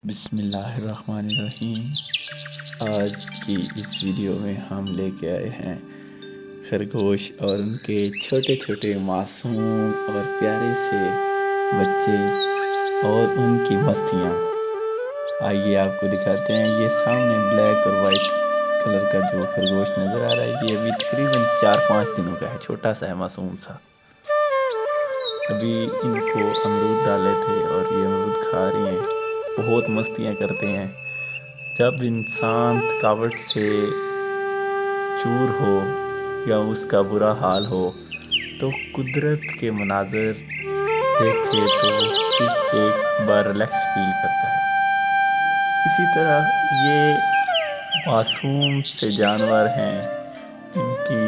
بسم اللہ الرحمن الرحیم۔ آج کی اس ویڈیو میں ہم لے کے آئے ہیں خرگوش اور ان کے چھوٹے چھوٹے معصوم اور پیارے سے بچے اور ان کی مستیاں۔ آئیے آپ کو دکھاتے ہیں۔ یہ سامنے بلیک اور وائٹ کلر کا جو خرگوش نظر آ رہا ہے، یہ ابھی تقریباً 4-5 دنوں کا ہے، چھوٹا سا ہے، معصوم سا۔ ابھی ان کو امرود ڈالے تھے اور یہ امرود کھا رہے ہیں، بہت مستیاں کرتے ہیں۔ جب انسان تھکاوٹ سے چور ہو یا اس کا برا حال ہو تو قدرت کے مناظر دیکھے تو اس ایک بار ریلیکس فیل کرتا ہے۔ اسی طرح یہ معصوم سے جانور ہیں، ان کی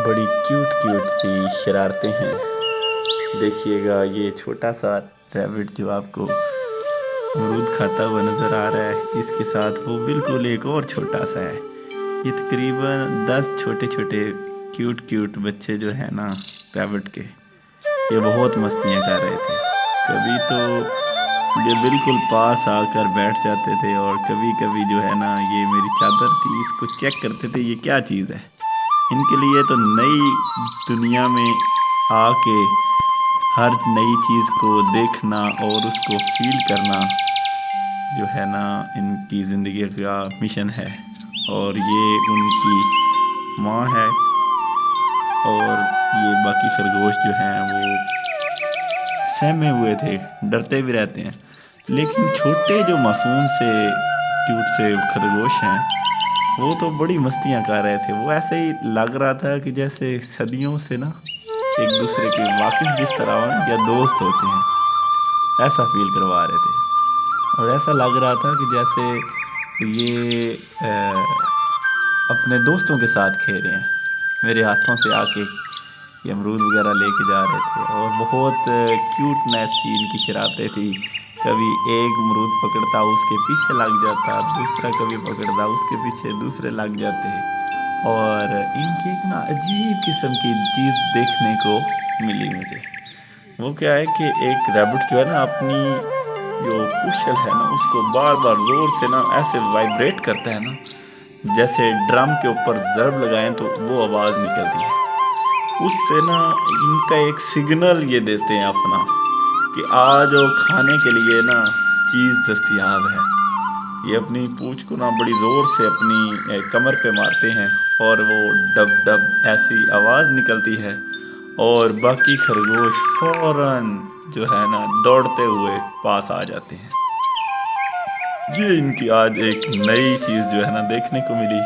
بڑی کیوٹ سی شرارتیں ہیں۔ دیکھیے گا یہ چھوٹا سا ریبٹ جو آپ کو امرود کھاتا ہوا نظر آ رہا ہے، اس کے ساتھ وہ بالکل ایک اور چھوٹا سا ہے۔ یہ تقریباً 10 چھوٹے چھوٹے کیوٹ بچے جو ہیں نا ریبٹ کے، یہ بہت مستیاں کر رہے تھے۔ کبھی تو یہ بالکل پاس آ کر بیٹھ جاتے تھے اور کبھی جو ہے نا، یہ میری چادر تھی، اس کو چیک کرتے تھے یہ کیا چیز ہے۔ ان کے لیے تو نئی دنیا میں آ کے ہر نئی چیز کو دیکھنا اور اس کو فیل کرنا جو ہے نا، ان کی زندگی کا مشن ہے۔ اور یہ ان کی ماں ہے اور یہ باقی خرگوش جو ہیں وہ سہمے ہوئے تھے، ڈرتے بھی رہتے ہیں۔ لیکن چھوٹے جو معصوم سے کیوٹ سے خرگوش ہیں، وہ تو بڑی مستیاں کر رہے تھے۔ وہ ایسے ہی لگ رہا تھا کہ جیسے صدیوں سے نا ایک دوسرے کے واقف جس طرح ہو یا دوست ہوتے ہیں، ایسا فیل کروا رہے تھے۔ اور ایسا لگ رہا تھا کہ جیسے یہ اپنے دوستوں کے ساتھ کھیل رہے ہیں۔ میرے ہاتھوں سے آ کے یہ امرود وغیرہ لے کے جا رہے تھے اور بہت کیوٹنیس سی ان کی شرارتیں تھی۔ کبھی ایک امرود پکڑتا اس کے پیچھے لگ جاتا، دوسرا کبھی پکڑتا اس کے پیچھے دوسرے لگ جاتے۔ اور ان کی ایک نا عجیب قسم کی چیز دیکھنے کو ملی مجھے۔ وہ کیا ہے کہ ایک ریبٹ جو ہے نا، اپنی جو پوچھل ہے نا، اس کو بار بار زور سے نا ایسے وائبریٹ کرتا ہے نا، جیسے ڈرم کے اوپر ضرب لگائیں تو وہ آواز نکلتی ہے۔ اس سے نا ان کا ایک سگنل یہ دیتے ہیں اپنا کہ آج وہ کھانے کے لیے نا چیز دستیاب ہے۔ یہ اپنی پونچھ کو نا بڑی زور سے اپنی کمر پہ مارتے ہیں اور وہ ڈب ڈب ایسی آواز نکلتی ہے اور باقی خرگوش فوراً جو ہے نا دوڑتے ہوئے پاس آ جاتے ہیں۔ یہ ان کی آج ایک نئی چیز جو ہے نا دیکھنے کو ملی۔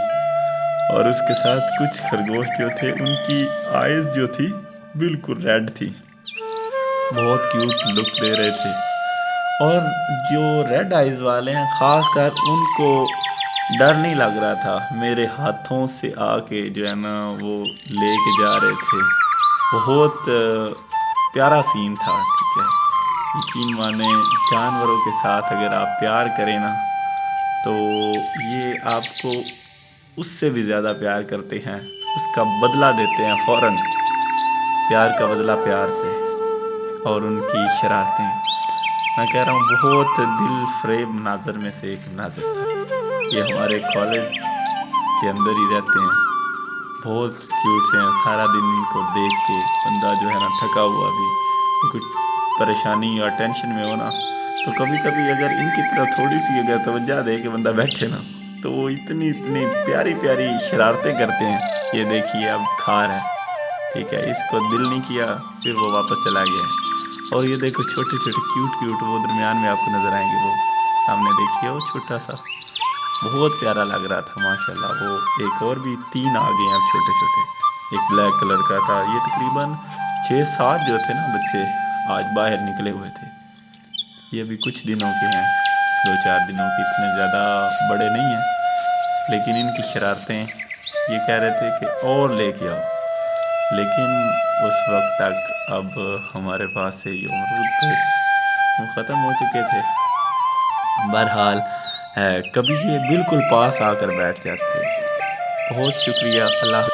اور اس کے ساتھ کچھ خرگوش جو تھے، ان کی آئیز جو تھی بالکل ریڈ تھی، بہت کیوٹ لک دے رہے تھے۔ اور جو ریڈ آئیز والے ہیں، خاص کر ان کو ڈر نہیں لگ رہا تھا۔ میرے ہاتھوں سے آ کے جو ہے نا وہ لے کے جا رہے تھے۔ بہت پیارا سین تھا، ٹھیک ہے۔ یقین مانیں، جانوروں کے ساتھ اگر آپ پیار کریں نا تو یہ آپ کو اس سے بھی زیادہ پیار کرتے ہیں، اس کا بدلہ دیتے ہیں فوراً۔ پیار کا بدلہ پیار سے۔ اور ان کی شرارتیں، میں کہہ رہا ہوں، بہت دل فریب مناظر میں سے ایک مناظر تھا۔ یہ ہمارے کالج کے اندر ہی رہتے ہیں، بہت کیوٹ سے ہیں۔ سارا دن ان کو دیکھ کے بندہ جو ہے نا تھکا ہوا بھی، کچھ پریشانی یا ٹینشن میں ہو نا، تو کبھی اگر ان کی طرف تھوڑی سی اگر توجہ دے کے بندہ بیٹھے نا، تو وہ اتنی پیاری شرارتیں کرتے ہیں۔ یہ دیکھیے اب کھا رہا ہے، ٹھیک ہے، اس کو دل نہیں کیا، پھر وہ واپس چلا گیا ہے۔ اور یہ دیکھو چھوٹے کیوٹ وہ درمیان میں آپ کو نظر آئیں گے، وہ سامنے دیکھیے، وہ چھوٹا سا بہت پیارا لگ رہا تھا ماشاءاللہ۔ وہ ایک اور بھی 3 آ گئے ہیں اب چھوٹے۔ ایک بلیک کلر کا تھا۔ یہ تقریباً 6-7 جو تھے نا بچے، آج باہر نکلے ہوئے تھے۔ یہ بھی کچھ دنوں کے ہیں، 2-4 دنوں کے، اتنے زیادہ بڑے نہیں ہیں۔ لیکن ان کی شرارتیں، یہ کہہ رہے تھے کہ اور لے کے آؤ، لیکن اس وقت تک اب ہمارے پاس سے یہ امرود وہ ختم ہو چکے تھے۔ بہرحال کبھی یہ بالکل پاس آ کر بیٹھ جاتے تھے۔ بہت شکریہ، اللہ حافظ۔